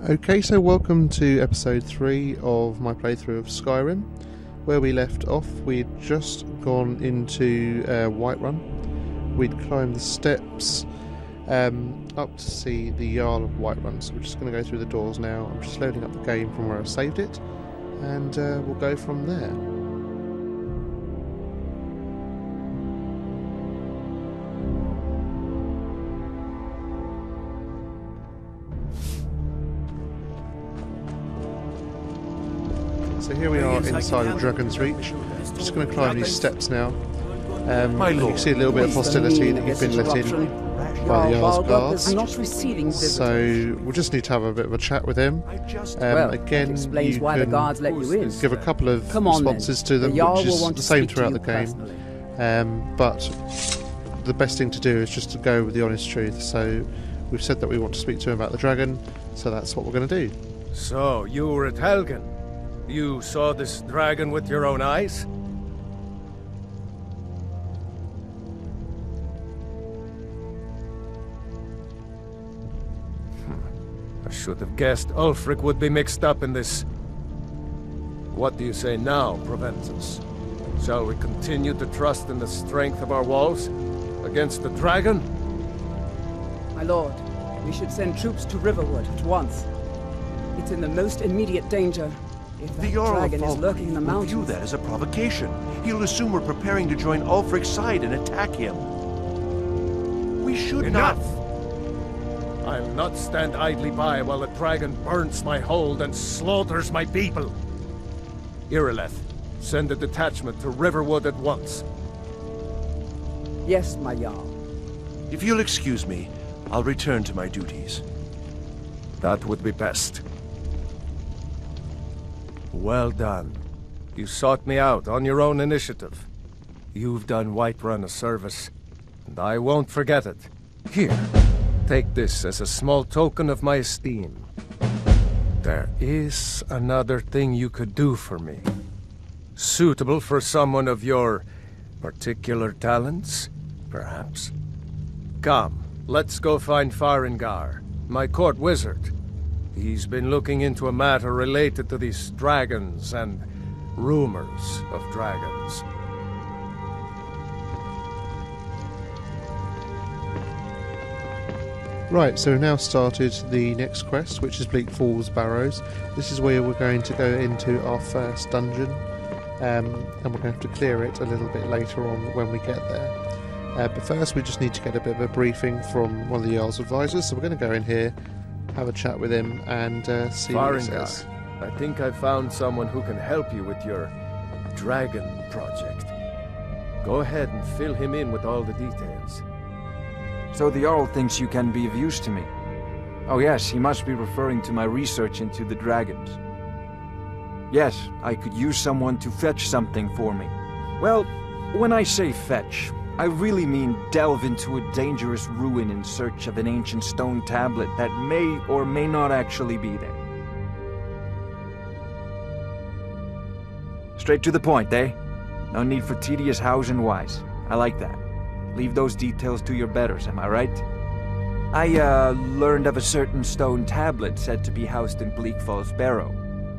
Okay, so welcome to episode 3 of my playthrough of Skyrim. Where we left off, we'd just gone into Whiterun. We'd climbed the steps up to see the Jarl of Whiterun, so we're just going to go through the doors now. I'm just loading up the game from where I saved it, and we'll go from there. So here we are inside of Dragon's Reach. Just going to climb these steps now. You can see a little bit of hostility that you've been let in by the Jarl's guards. So we'll just need to have a bit of a chat with him. Again, you can give a couple of responses to them, which is the same throughout the game. But the best thing to do is just to go with the honest truth. So we've said that we want to speak to him about the dragon, so that's what we're going to do. So, you were at Helgen. You saw this dragon with your own eyes? I should have guessed Ulfric would be mixed up in this. What do you say now, Proventus? Shall we continue to trust in the strength of our walls against the dragon? My lord, we should send troops to Riverwood at once. It's in the most immediate danger. If that dragon is lurking in the mountains, will view that as a provocation. He'll assume we're preparing to join Ulfric's side and attack him. We should Enough! I'll not stand idly by while the dragon burns my hold and slaughters my people. Irileth, send a detachment to Riverwood at once. Yes, my Jarl. If you'll excuse me, I'll return to my duties. That would be best. Well done. You sought me out on your own initiative. You've done Whiterun a service, and I won't forget it. Here, take this as a small token of my esteem. There is another thing you could do for me. Suitable for someone of your particular talents, perhaps. Come, let's go find Farengar, my court wizard. He's been looking into a matter related to these dragons and rumors of dragons. Right, so we've now started the next quest, which is Bleak Falls Barrows. This is where we're going to go into our first dungeon, and we're going to have to clear it a little bit later on when we get there. But first we just need to get a bit of a briefing from one of the Jarl's advisors, so we're going to go in here, have a chat with him, and see what he says. I think I found someone who can help you with your dragon project. Go ahead and fill him in with all the details. So the Jarl thinks you can be of use to me. Oh yes, he must be referring to my research into the dragons. Yes, I could use someone to fetch something for me. Well, when I say fetch, I really mean delve into a dangerous ruin in search of an ancient stone tablet that may or may not actually be there. Straight to the point, eh? No need for tedious hows and whys. I like that. Leave those details to your betters, am I right? I, learned of a certain stone tablet said to be housed in Bleak Falls Barrow.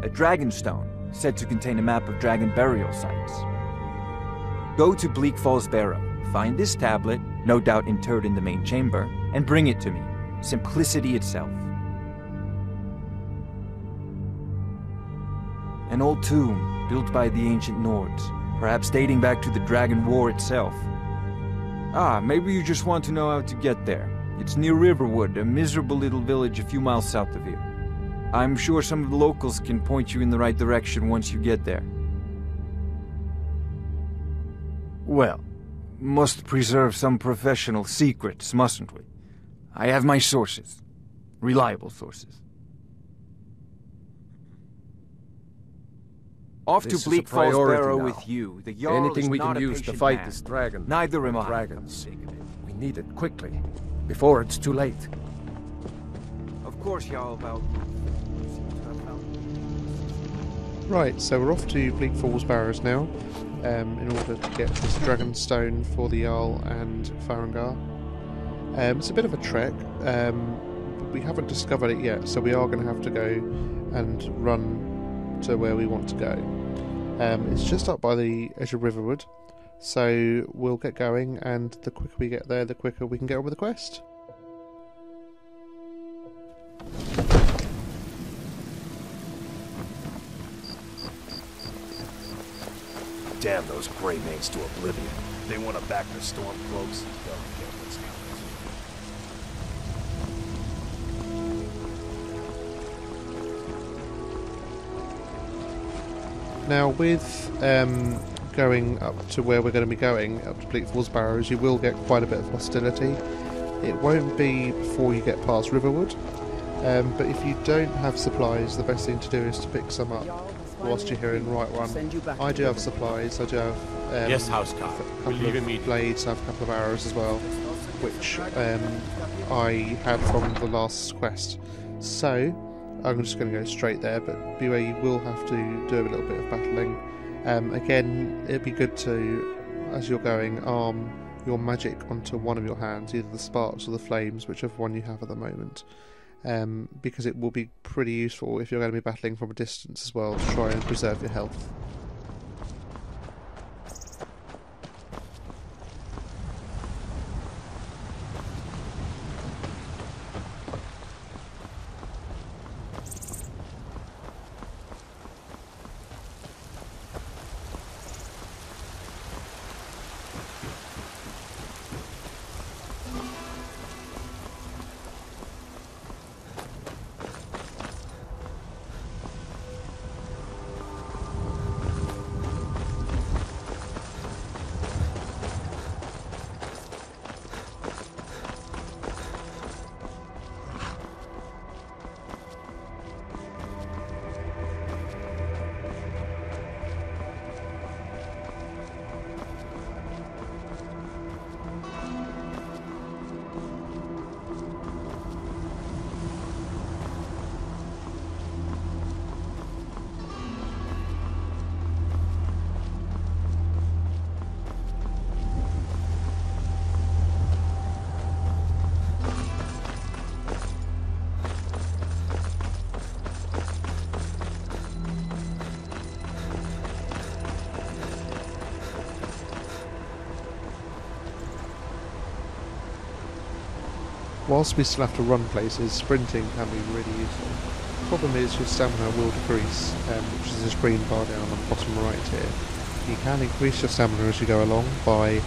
A dragon stone, said to contain a map of dragon burial sites. Go to Bleak Falls Barrow. Find this tablet, no doubt interred in the main chamber, and bring it to me. Simplicity itself. An old tomb, built by the ancient Nords, perhaps dating back to the Dragon War itself. Ah, maybe you just want to know how to get there. It's near Riverwood, a miserable little village a few miles south of here. I'm sure some of the locals can point you in the right direction once you get there. Well, must preserve some professional secrets, mustn't we? I have my sources. Reliable sources. Off to Bleak Falls Barrow with you. The Jarl Anything we can use to fight this dragon. Neither am I. Dragons. We need it quickly, before it's too late. Of course, Jarl. Right, so we're off to Bleak Falls Barrows now, in order to get this dragon stone for the Jarl and Farengar. It's a bit of a trek, but we haven't discovered it yet, so we are going to have to go and run to where we want to go. It's just up by the edge of Riverwood, so we'll get going, and the quicker we get there, the quicker we can get on with the quest. Damn those Grey Manes to oblivion. They want to back their storm cloaks. Now, with going up to where we're going to be going, up to Bleak Falls Barrows, you will get quite a bit of hostility. It won't be before you get past Riverwood, but if you don't have supplies, the best thing to do is to pick some up whilst you're here in Whiterun. I do have supplies. I do have yes, Housecarl. a couple of blades, I have a couple of arrows as well, which I had from the last quest. So I'm just going to go straight there, but beware, you will have to do a little bit of battling. Again, it'd be good to, as you're going, arm your magic onto one of your hands, either the sparks or the flames, whichever one you have at the moment, because it will be pretty useful if you're going to be battling from a distance as well, to try and preserve your health. Whilst we still have to run places, sprinting can be really useful. The problem is your stamina will decrease, which is this green bar down on the bottom right here. You can increase your stamina as you go along by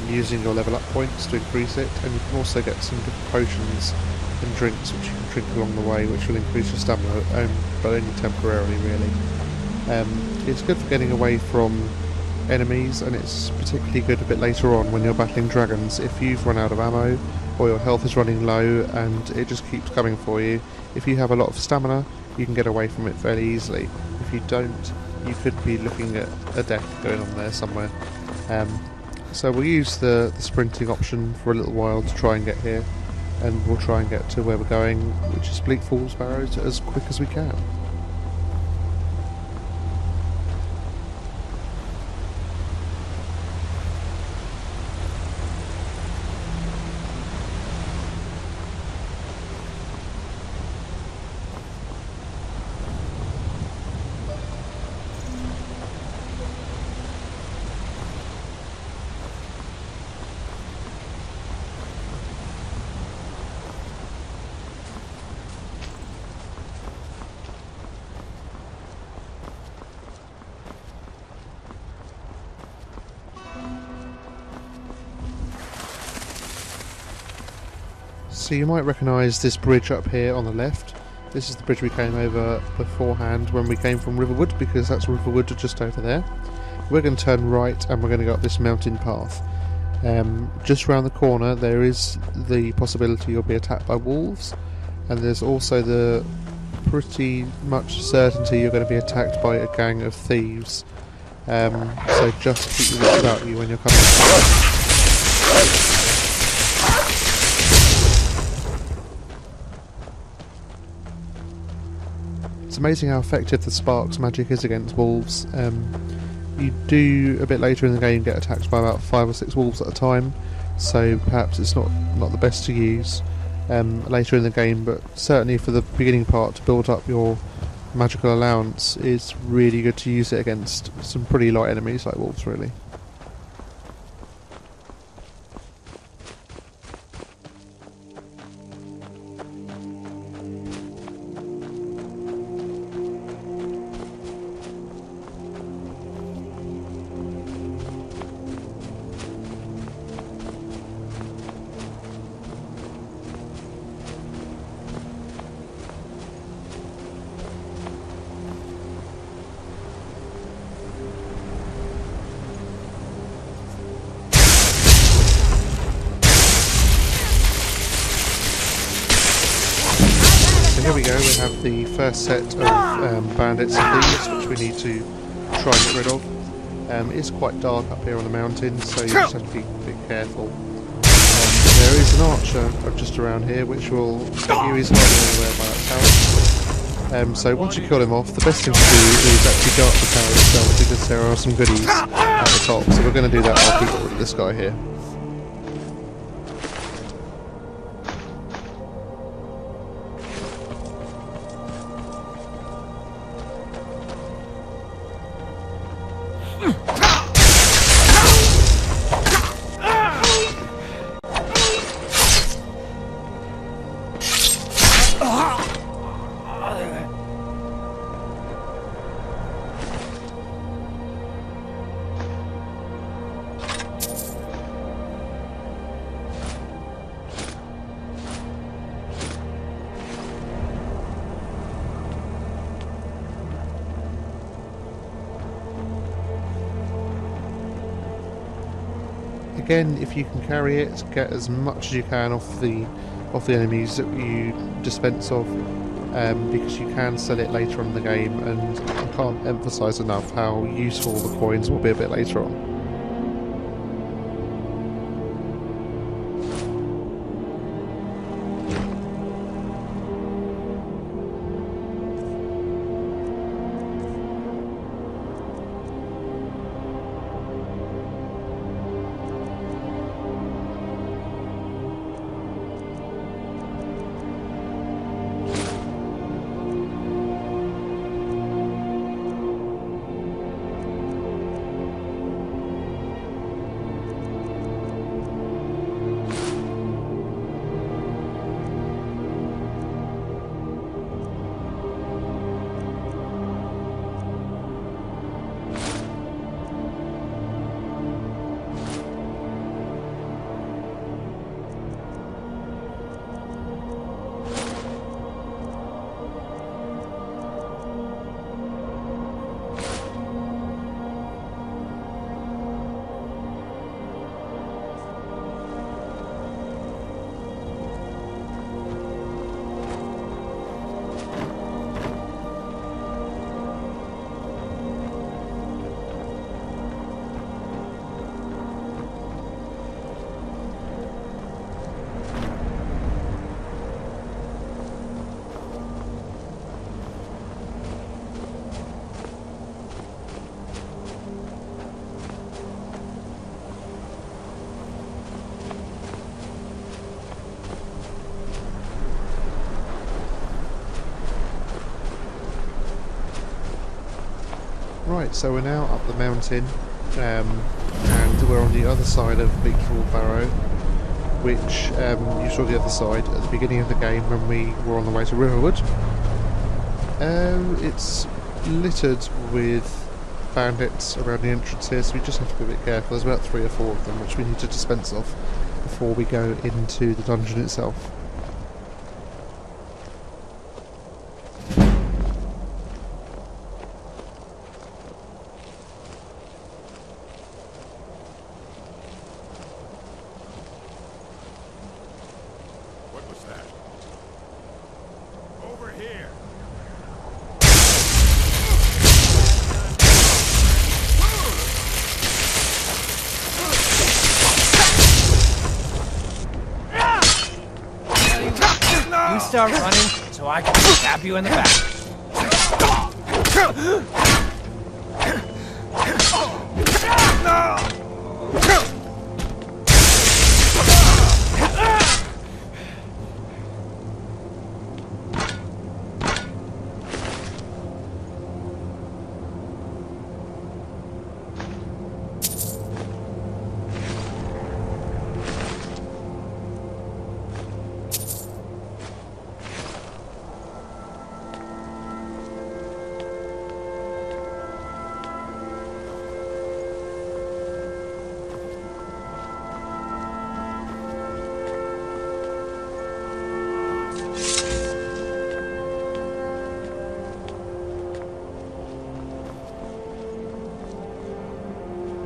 using your level up points to increase it, and you can also get some good potions and drinks which you can drink along the way, which will increase your stamina, but only temporarily really. It's good for getting away from enemies, and it's particularly good a bit later on when you're battling dragons. If you've run out of ammo, or your health is running low and it just keeps coming for you, if you have a lot of stamina, you can get away from it fairly easily. If you don't, you could be looking at a death going on there somewhere. So we'll use the sprinting option for a little while to try and get here, and we'll try and get to where we're going, which is Bleak Falls Barrows, as quick as we can. So you might recognise this bridge up here on the left. This is the bridge we came over beforehand when we came from Riverwood, because that's Riverwood just over there. We're going to turn right and we're going to go up this mountain path. Just around the corner there is the possibility you'll be attacked by wolves, and there's also the pretty much certainty you're going to be attacked by a gang of thieves. So just keep your wits about you when you're coming. It's amazing how effective the sparks magic is against wolves. You do, a bit later in the game, get attacked by about 5 or 6 wolves at a time, so perhaps it's not the best to use. later in the game, but certainly for the beginning part to build up your magical allowance, it's really good to use it against some pretty light enemies like wolves, really. Here we go, we have the first set of bandits and thieves, which we need to try and get rid of. It is quite dark up here on the mountain, so you just have to be a bit careful. There is an archer just around here, which will get you, he's not anywhere by that tower. So once you kill him off, the best thing to do is actually go up the tower itself, because there are some goodies at the top. So we're going to do that after we get rid of this guy here. Again, if you can carry it, get as much as you can off the enemies that you dispense of, because you can sell it later on in the game, and I can't emphasise enough how useful the coins will be a bit later on. Right, so we're now up the mountain, and we're on the other side of Bleak Falls Barrow, which you saw the other side at the beginning of the game when we were on the way to Riverwood. It's littered with bandits around the entrance here, so we just have to be a bit careful. There's about 3 or 4 of them which we need to dispense of before we go into the dungeon itself. Start running so I can stab you in the back.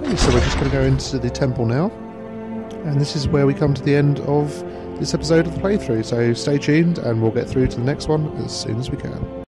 Okay, so we're just going to go into the temple now. And this is where we come to the end of this episode of the playthrough. So stay tuned and we'll get through to the next one as soon as we can.